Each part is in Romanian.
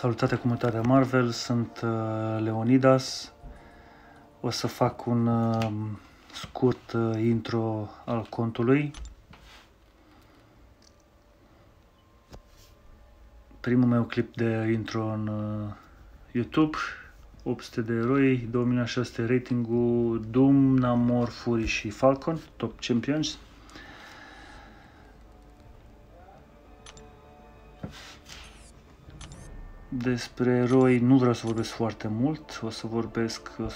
Salutare comunitatea Marvel, sunt Leonidas. O să fac un scurt intro al contului. Primul meu clip de intro în YouTube, 800 de eroi, 2600 ratingul, Doom, Namor, Fury și Falcon, Top Champions. Despre eroi nu vreau să vorbesc foarte mult, o să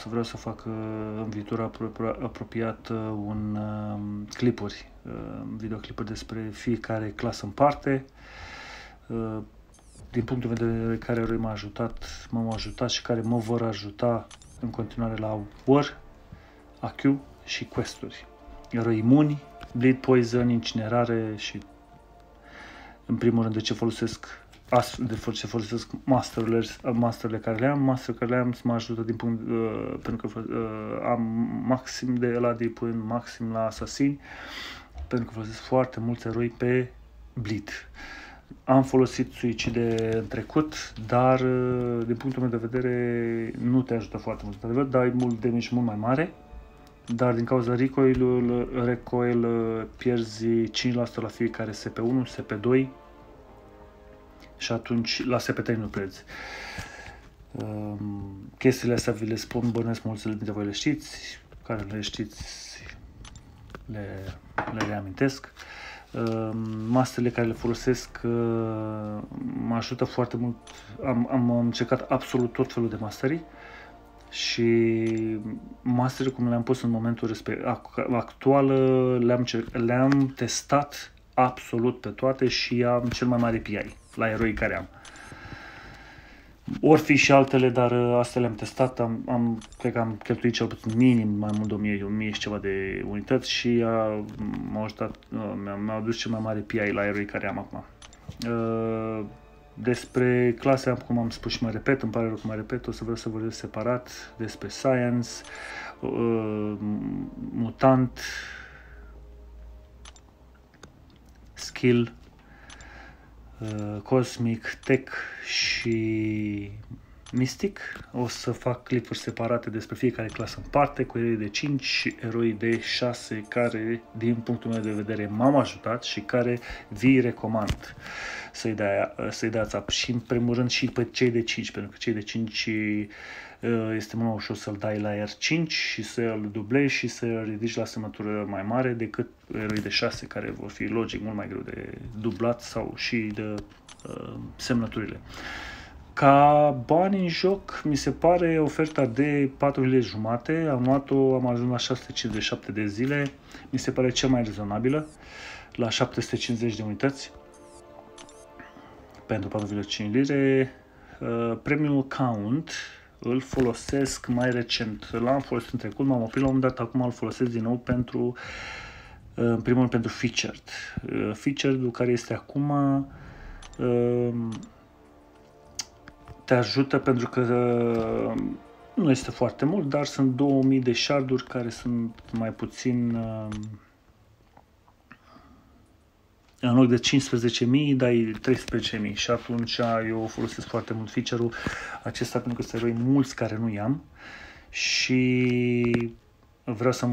vreau să fac în viitor apropiat videoclipuri despre fiecare clasă în parte, din punctul de vedere care eroi m-au ajutat și care mă vor ajuta în continuare la War, AQ și quest-uri. Eroi imuni, bleed, poison, incinerare și în primul rând de ce folosesc masterele care le am. Masterele care le am mă ajută pentru că am maxim de ăla de pun maxim la asasin, pentru că folosesc foarte mulți eroi pe bleed. Am folosit suicide în trecut, dar din punctul meu de vedere nu te ajută foarte mult. Adevăr, dai mult damage mult mai mare, dar din cauza recoil pierzi 5% la fiecare SP1, SP2 și atunci la SP3 nu pierzi. Chestiile astea vi le spun, bănuiesc mulți dintre voi le știți, care le știți le reamintesc. Masterele care le folosesc mă ajută foarte mult. Am încercat absolut tot felul de masterii și masterii cum le-am pus în momentul actual le-am testat absolut pe toate și am cel mai mare PI la eroi care am. Or fi și altele, dar astea le-am testat, cred că am cheltuit cel puțin minim mai mult de 1000 și ceva de unități și mi-au adus cel mai mare PI la eroi care am acum. Despre clase, cum am spus și mă repet, îmi pare rău că mă repet, o să vreau să vorbesc separat despre Science, Mutant, Skill, Cosmic, Tech și Mystic. O să fac clipuri separate despre fiecare clasă în parte, cu eroi de 5 și eroi de 6 care, din punctul meu de vedere, m-au ajutat și care vi recomand să-i dați up. Și în primul rând și pe cei de 5, pentru că cei de 5 este mult mai ușor să-l dai la R5 și să-l dublezi și să-l ridici la semnătură mai mare decât eroi de 6 care vor fi logic mult mai greu de dublat sau și de semnăturile. Ca bani în joc, mi se pare oferta de 4 zile jumate, am luat-o, am ajuns la 657 de zile, mi se pare cea mai rezonabilă, la 750 de unități pentru 4,5 lire. Premium Count îl folosesc mai recent, l-am folosit în trecut, m-am oprit la un moment dat, acum îl folosesc din nou în primul rând pentru Featured. Featured-ul care este acum te ajută pentru că nu este foarte mult, dar sunt 2000 de sharduri care sunt mai puțin, în loc de 15.000 dai 13.000 și atunci eu folosesc foarte mult feature-ul acesta pentru că sunt eroi mulți care nu i-am și vreau să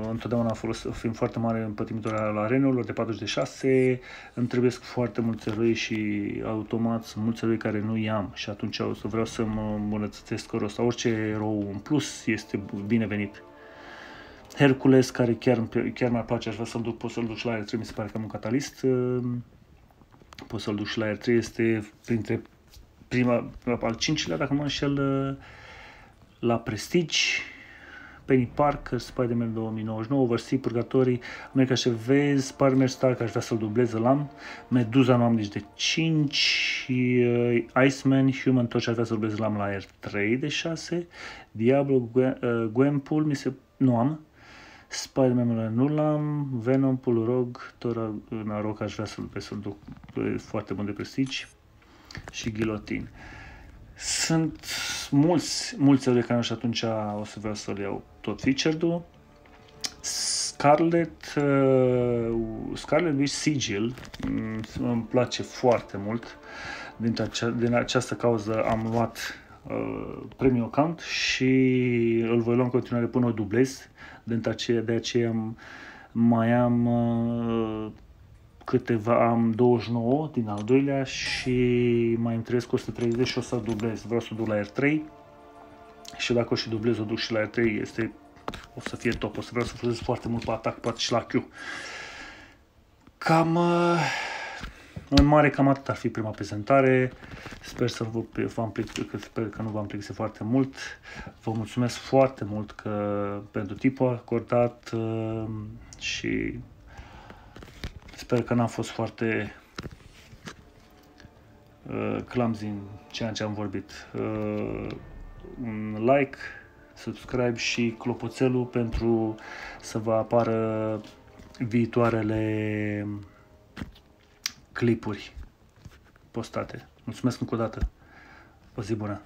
întotdeauna fiind foarte mare împătimitor al arenelor de 46, îmi trebuie foarte mulți eroi și automat sunt mulți eroi care nu i-am și atunci vreau să mă îmbunătățesc scorul ăsta. Orice erou în plus este binevenit. Hercules, care chiar mi-ar place, aș vrea să-l duc, poți să-l duci la R3, mi se pare că am un catalist, poți să-l duci la R3, este printre al 5-lea, dacă mă înșel, la Prestige. Penny Parker, Spider-Man 2099, Oversea, Purgatorii, America CV, Spider-Man Star, că aș vrea să-l dublez, l-am. Meduza nu am nici de 5 și Iceman, Human Torch, aș vrea să-l dublez, l-am la R3 de 6. Diablo, Gwenpool, nu am. Spider-Man nu l-am. Venom, Rogue, Thor Ragnarok, aș vrea să-l duc, foarte bun de Prestige. Și Guillotine. Sunt mulți eroi care și atunci o să vreau să-l iau tot featured-ul. Scarlet Witch Sigil îmi place foarte mult. Din această cauză am luat premium account și îl voi lua în continuare până o dublez. De aceea mai am am 29 din al doilea și mai îmi trăiesc 130 și o să dublez. Vreau să o duc la R3 și dacă o și dublez, o duc și la R3, o să fie top. O să vreau să folosesc foarte mult pe atac, poate și la Q. În mare, cam atât ar fi prima prezentare. Sper că nu v-am plictisit foarte mult. Vă mulțumesc foarte mult pentru timpul acordat și sper că n-am fost foarte clumsy în ceea ce am vorbit. Un like, subscribe și clopoțelul pentru să vă apară viitoarele clipuri postate. Mulțumesc încă o dată. O zi bună!